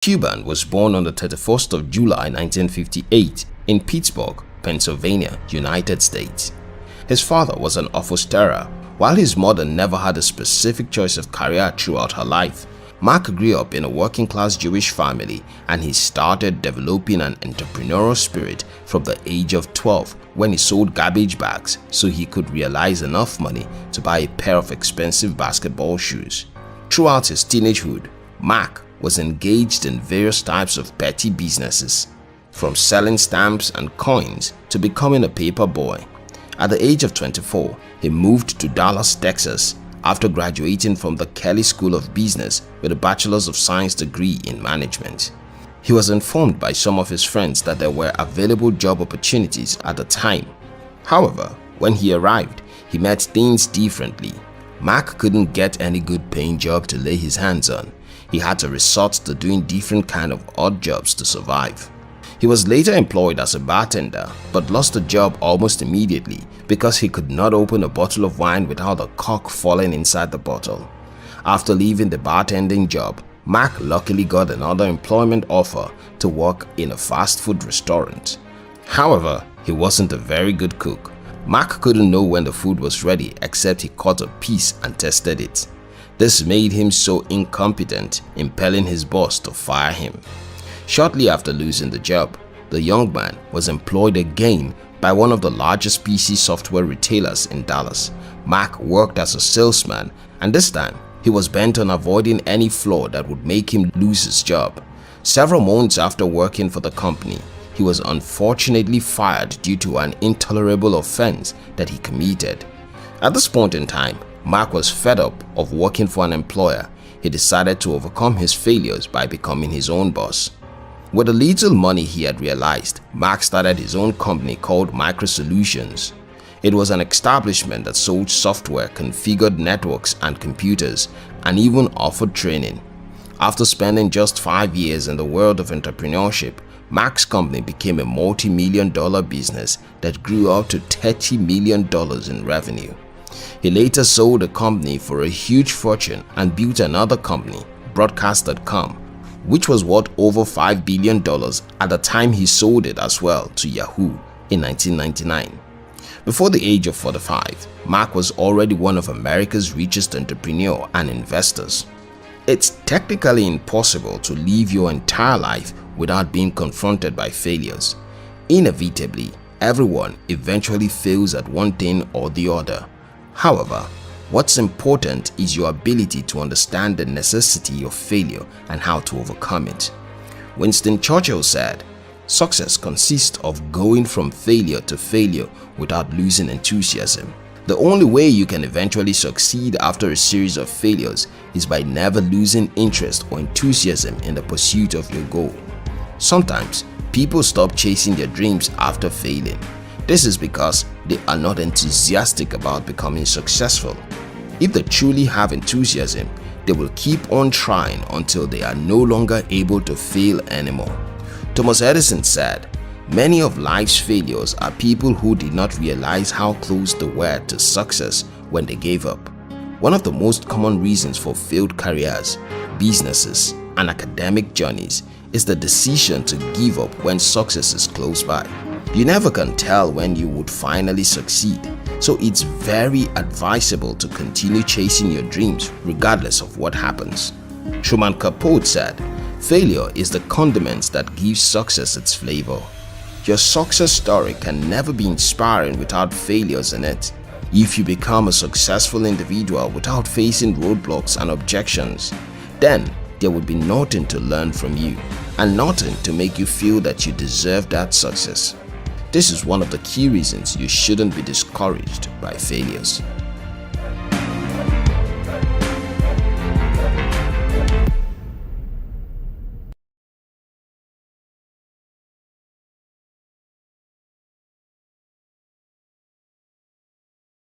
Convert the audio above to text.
Cuban was born on the 31st of July 1958 in Pittsburgh, Pennsylvania, United States. His father was an upholsterer, while his mother never had a specific choice of career throughout her life. Mark grew up in a working-class Jewish family, and he started developing an entrepreneurial spirit from the age of 12 when he sold garbage bags so he could realize enough money to buy a pair of expensive basketball shoes. Throughout his teenagehood, Mark was engaged in various types of petty businesses, from selling stamps and coins to becoming a paperboy. At the age of 24, he moved to Dallas, Texas, after graduating from the Kelley School of Business with a Bachelor of Science Degree in Management. He was informed by some of his friends that there were available job opportunities at the time. However, when he arrived, he met things differently. Mark couldn't get any good paying job to lay his hands on. He had to resort to doing different kind of odd jobs to survive. He was later employed as a bartender, but lost the job almost immediately because he could not open a bottle of wine without the cork falling inside the bottle. After leaving the bartending job, Mark luckily got another employment offer to work in a fast food restaurant. However, he wasn't a very good cook. Mark couldn't know when the food was ready except he cut a piece and tested it. This made him so incompetent, impelling his boss to fire him. Shortly after losing the job, the young man was employed again by one of the largest PC software retailers in Dallas. Mark worked as a salesman, and this time he was bent on avoiding any flaw that would make him lose his job. Several months after working for the company, he was unfortunately fired due to an intolerable offense that he committed. At this point in time, Mark was fed up of working for an employer. He decided to overcome his failures by becoming his own boss. With the little money he had realized, Mark started his own company called Micro Solutions. It was an establishment that sold software, configured networks and computers, and even offered training. After spending just 5 years in the world of entrepreneurship, Mark's company became a multi-million-dollar business that grew up to $30 million in revenue. He later sold the company for a huge fortune and built another company, Broadcast.com, which was worth over $5 billion at the time he sold it as well to Yahoo in 1999. Before the age of 45, Mark was already one of America's richest entrepreneurs and investors. It's technically impossible to live your entire life without being confronted by failures. Inevitably, everyone eventually fails at one thing or the other. However, what's important is your ability to understand the necessity of failure and how to overcome it. Winston Churchill said, "Success consists of going from failure to failure without losing enthusiasm." The only way you can eventually succeed after a series of failures is by never losing interest or enthusiasm in the pursuit of your goal. Sometimes, people stop chasing their dreams after failing. This is because they are not enthusiastic about becoming successful. If they truly have enthusiasm, they will keep on trying until they are no longer able to fail anymore. Thomas Edison said, "Many of life's failures are people who did not realize how close they were to success when they gave up." One of the most common reasons for failed careers, businesses, and academic journeys is the decision to give up when success is close by. You never can tell when you would finally succeed, so it's very advisable to continue chasing your dreams regardless of what happens. Truman Capote said, "Failure is the condiment that gives success its flavor." Your success story can never be inspiring without failures in it. If you become a successful individual without facing roadblocks and objections, then there would be nothing to learn from you and nothing to make you feel that you deserve that success. This is one of the key reasons you shouldn't be discouraged by failures.